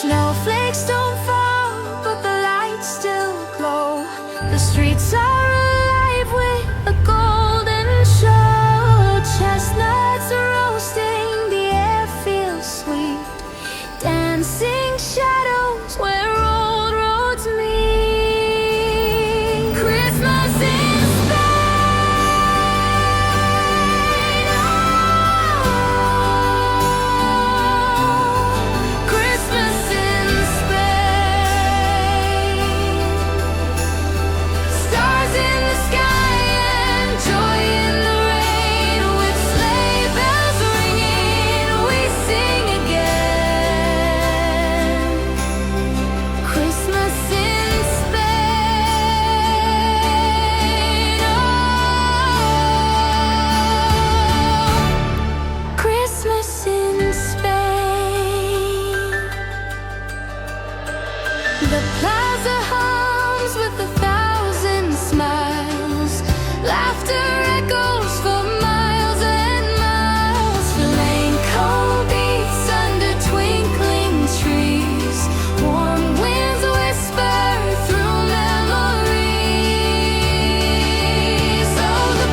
Snowflakes don't fall, but the lights still glow. The streets are alive with a golden show. Chestnuts are roasting, the air feels sweet. Dancing shadows where old roads meet. Christmas in Spain. Oh, Christmas in Spain. Stars in the sky and joy in the rain. With sleigh bells ringing, we sing again. Christmas in Spain. Oh, Christmas in Spain. The plaza hums with 1,000 smiles. Laughter echoes for miles and miles. Flamenco beats under twinkling trees. Warm winds whisper through memories. Oh, the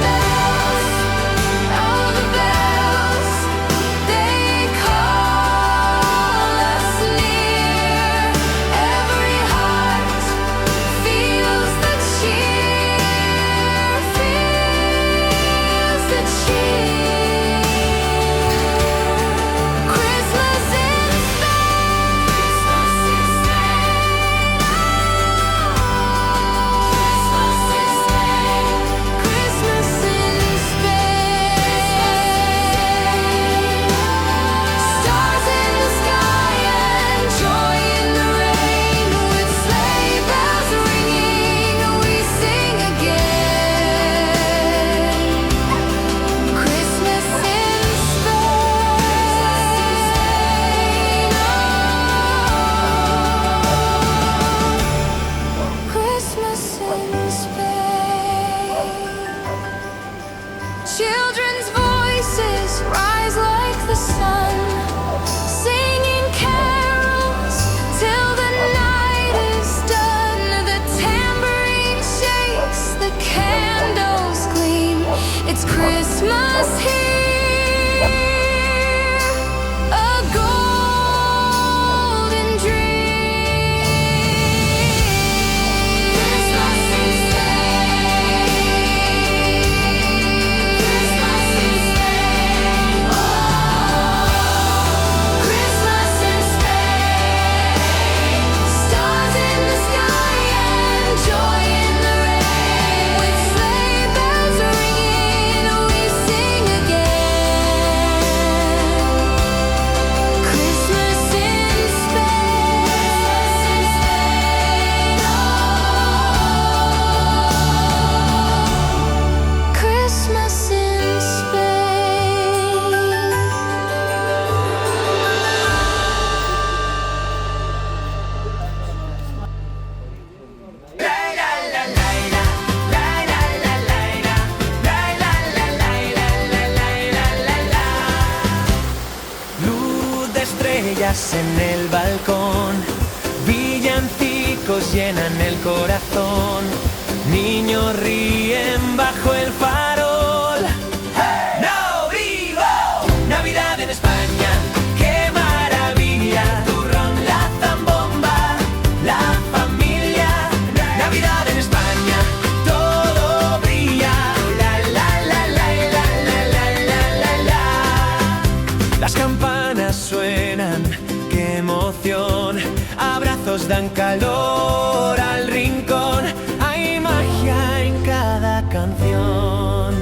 bells, they call us near. Every heart feels the cheer, feels the cheer. Christmas in Christmas in Spain. Stars in the sky and joy in the rain. With sleigh bells ringing, we sing again. Christmas in Spain. Oh, Christmas in Spain. Children's voices rise like the sun, singing carols till the night is done. The tambourine shakes, the candles gleam. It's Christmas here, a golden dream. Christmas in Spain. Christmas in Spain. Oh, Christmas in Spain. Stars in the sky and joy in the rain. With sleigh bells ringing, we sing again. Christmas in Spain. Oh, Christmas in Spain. Luz de estrellas en el balcón, villancicos llenan el corazón, niños ríen bajo el farol. ¡No vivo! Navidad en España, qué maravilla. Turrón, la zambomba, la familia. Navidad en España, todo brilla. La la la la la la la la la la. Las campanas suenan, qué emoción. Abrazos dan calor al rincón. Hay magia en cada canción.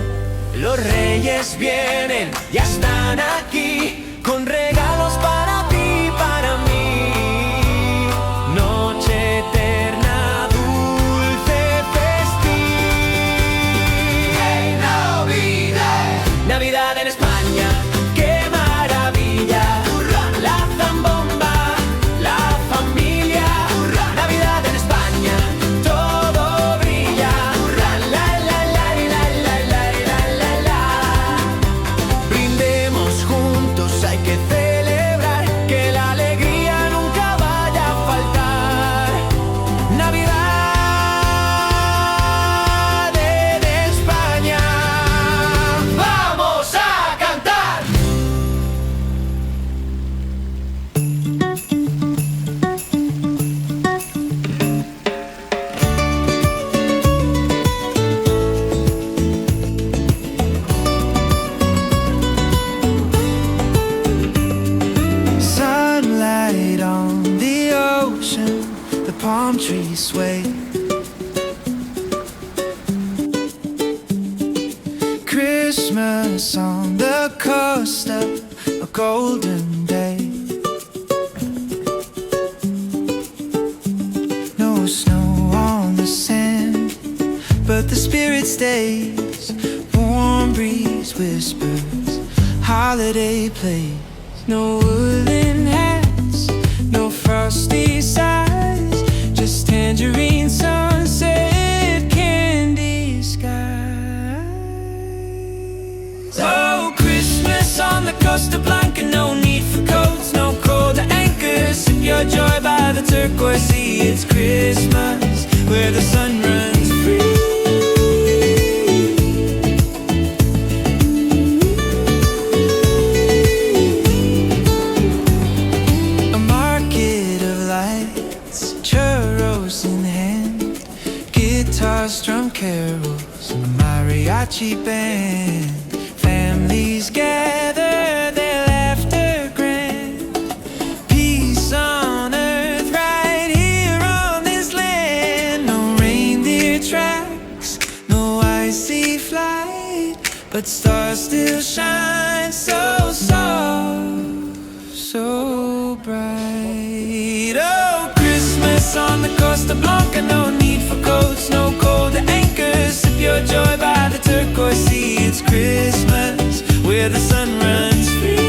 Los reyes vienen, ya están aquí, con regalos para ti y para mí. Noche eterna, dulce, festiva. ¡Hey, Navidad! Navidad en España, qué maravilla. La zambomba, la familia. Navidad en España, todo brilla. La la la la la la la la la la. Brindemos juntos this way. Christmas on the costa, a golden day. No snow on the sand, but the spirit stays. Warm breeze whispers, holiday plays. No woolen hats, no frosty sighs, just tangerine sunset, candy skies. Oh, Christmas on the Costa Blanca, no need for coats, no cold anchors. Sip your joy by the turquoise sea. It's Christmas where the sun runs free. Strum carols, a mariachi band. Families gather, their laughter grand. Peace on earth right here on this land. No reindeer tracks, no icy flight, but stars still shine so soft, so bright. Oh, Christmas on the Costa Blanca, no need for coats, no cold anchors. Sip your joy by the turquoise sea. It's Christmas where the sun runs free.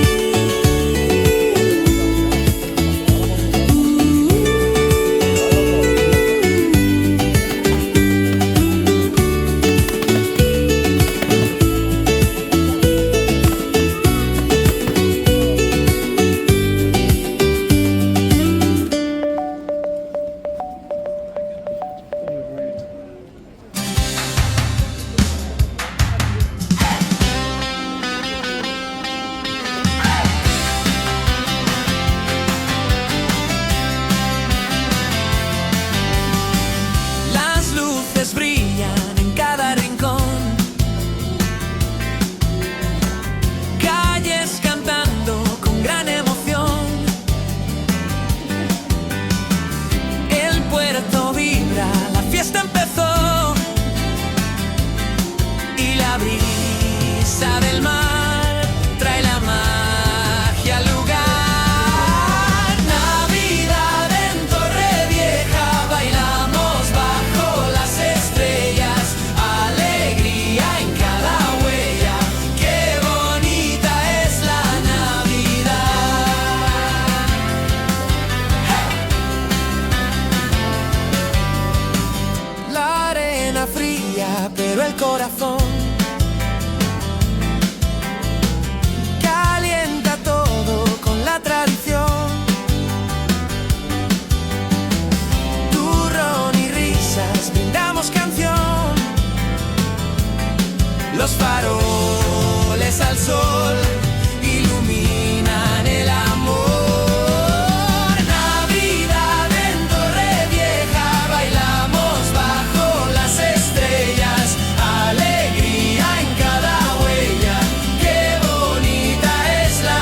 Del mar trae la magia al lugar. Navidad en Torrevieja, bailamos bajo las estrellas. Alegría en cada huella, qué bonita es la Navidad. ¡Hey! La arena fría, pero el corazón tradición. Turrón y risas, brindamos canción. Los faroles al sol iluminan el amor. Navidad en Torrevieja, bailamos bajo las estrellas. Alegría en cada huella, qué bonita es la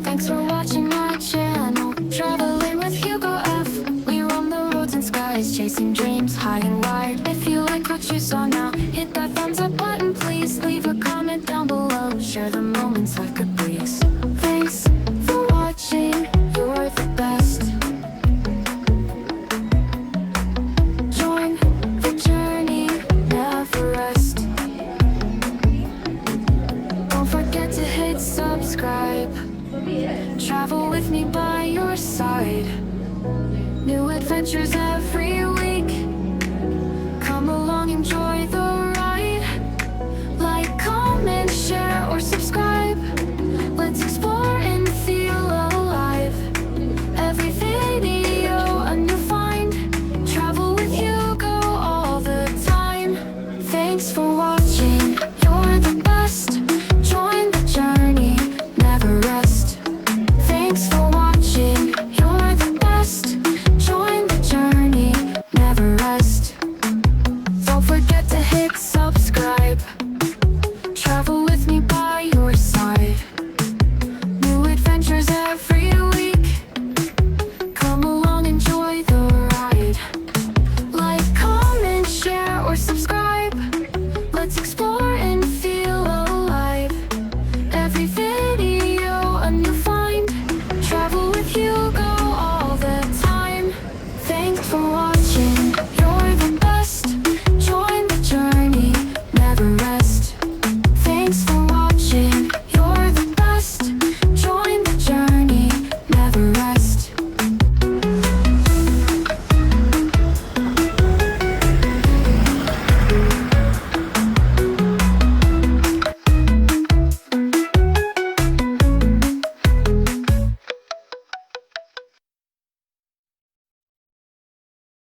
Thanks for watching my channel, traveling with HugoF. We roam the roads and skies, chasing dreams high and wide. If you like what you saw now, hit that thumbs up button, please leave a comment down below. Share the